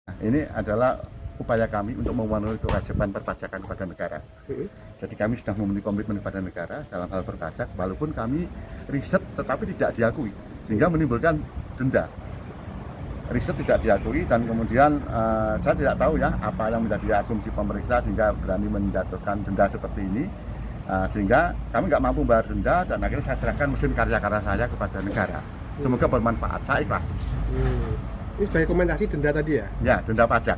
Nah, ini adalah upaya kami untuk memenuhi kewajiban perpajakan kepada negara. Jadi kami sudah memenuhi komitmen kepada negara dalam hal berpajak, walaupun kami riset tetapi tidak diakui, sehingga menimbulkan denda. Riset tidak diakui dan kemudian saya tidak tahu ya apa yang menjadi asumsi pemeriksa sehingga berani menjatuhkan denda seperti ini. Sehingga kami nggak mampu bayar denda dan akhirnya saya serahkan mesin karya-karya saya kepada negara. Semoga bermanfaat, saya ikhlas. Ini sebagai kompensasi denda tadi ya? Ya, denda pajak.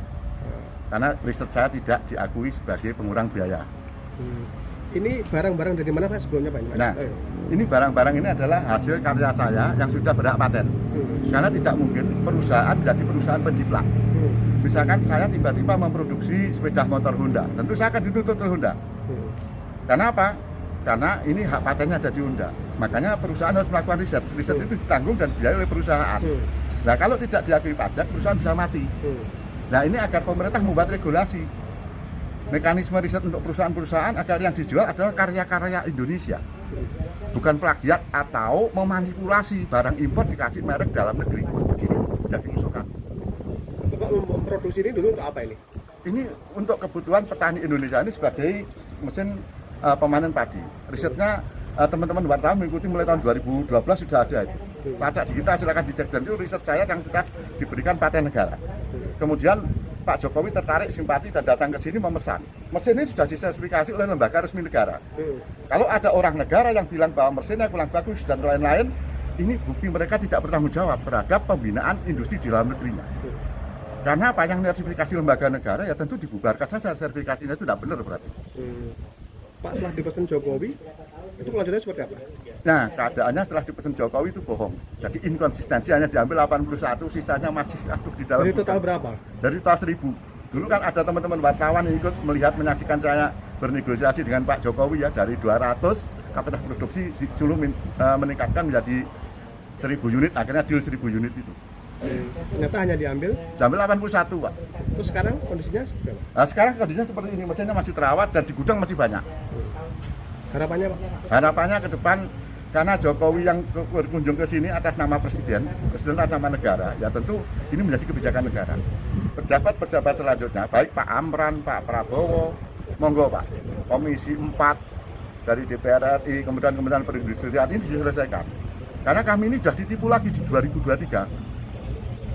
Karena riset saya tidak diakui sebagai pengurang biaya. Ini barang-barang dari mana Pak sebelumnya Pak? Nah, ini barang-barang ini adalah hasil karya saya yang sudah berhak paten. Karena tidak mungkin perusahaan menjadi perusahaan penjiplak. Misalkan saya tiba-tiba memproduksi sepeda motor Honda, tentu saya akan dituntut oleh Honda. Karena apa? Karena ini hak patennya ada di Honda. Makanya perusahaan harus melakukan riset. Riset itu ditanggung dan dibiayai oleh perusahaan. Nah, kalau tidak diakui pajak, perusahaan bisa mati. Nah, ini agar pemerintah membuat regulasi. Mekanisme riset untuk perusahaan-perusahaan agar yang dijual adalah karya-karya Indonesia. Bukan plagiat atau memanipulasi barang impor dikasih merek dalam negeri. Jadi musuhkan. Bapak memproduksi ini dulu untuk apa ini? Ini untuk kebutuhan petani Indonesia ini sebagai mesin pemanen padi. Risetnya teman-teman wartawan mengikuti mulai tahun 2012 sudah ada itu. Pajak di kita silakan dicek, dan itu riset saya yang sudah diberikan paten negara. Kemudian Pak Jokowi tertarik simpati dan datang ke sini memesan. Mesin ini sudah disertifikasi oleh lembaga resmi negara. Kalau ada orang negara yang bilang bahwa mesinnya kurang bagus dan lain-lain, ini bukti mereka tidak bertanggung jawab terhadap pembinaan industri di dalam negerinya. Karena apa yang sertifikasi lembaga negara ya tentu dibubarkan saja, sertifikasinya itu tidak benar berarti. Pak, setelah dipesan Jokowi, itu kelanjutannya seperti apa? Nah, keadaannya setelah dipesan Jokowi itu bohong. Jadi inkonsistensi hanya diambil 81, sisanya masih aktif di dalam. Dari total berapa? Dari total 1000. Dulu kan ada teman-teman wartawan yang ikut melihat menyaksikan saya bernegosiasi dengan Pak Jokowi ya, dari 200 kapasitas produksi disuruh meningkatkan menjadi 1000 unit, akhirnya deal 1000 unit itu. Ternyata hanya diambil 81, Pak. Terus sekarang kondisinya seperti apa? Nah, sekarang kondisinya seperti ini, mesinnya masih terawat dan di gudang masih banyak. Harapannya Pak? Harapannya ke depan, karena Jokowi yang berkunjung ke sini atas nama presiden atas nama negara, ya tentu ini menjadi kebijakan negara. Pejabat-pejabat selanjutnya, baik Pak Amran, Pak Prabowo, monggo Pak, Komisi 4 dari DPR RI, kemudian perindustrian ini diselesaikan. Karena kami ini sudah ditipu lagi di 2023.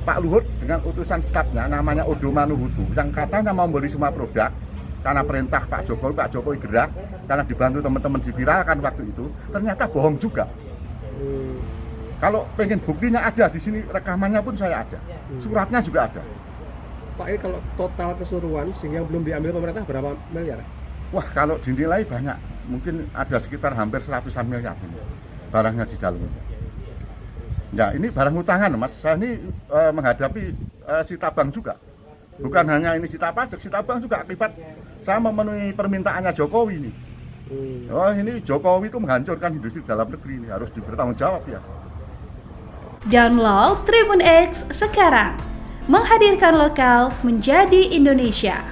Pak Luhut dengan utusan stafnya namanya Odo Manuhutu yang katanya mau beli semua produk karena perintah Pak Jokowi gerak karena dibantu teman-teman diviralkan waktu itu, ternyata bohong juga. Kalau pengen buktinya ada di sini, rekamannya pun saya ada, suratnya juga ada. Pak, ini kalau total keseluruhan sehingga yang belum diambil pemerintah berapa miliar? Wah, kalau dinilai banyak, mungkin ada sekitar hampir 100-an miliar ini barangnya di dalamnya. Ya, ini barang utangan, Mas. Saya ini menghadapi Sitabang juga. Bukan hanya ini pajak, Sitabang juga akibat saya memenuhi permintaannya Jokowi ini. Oh, ini Jokowi itu menghancurkan industri dalam negeri ini, harus bertanggung jawab ya. Download Tribun X sekarang, menghadirkan lokal menjadi Indonesia.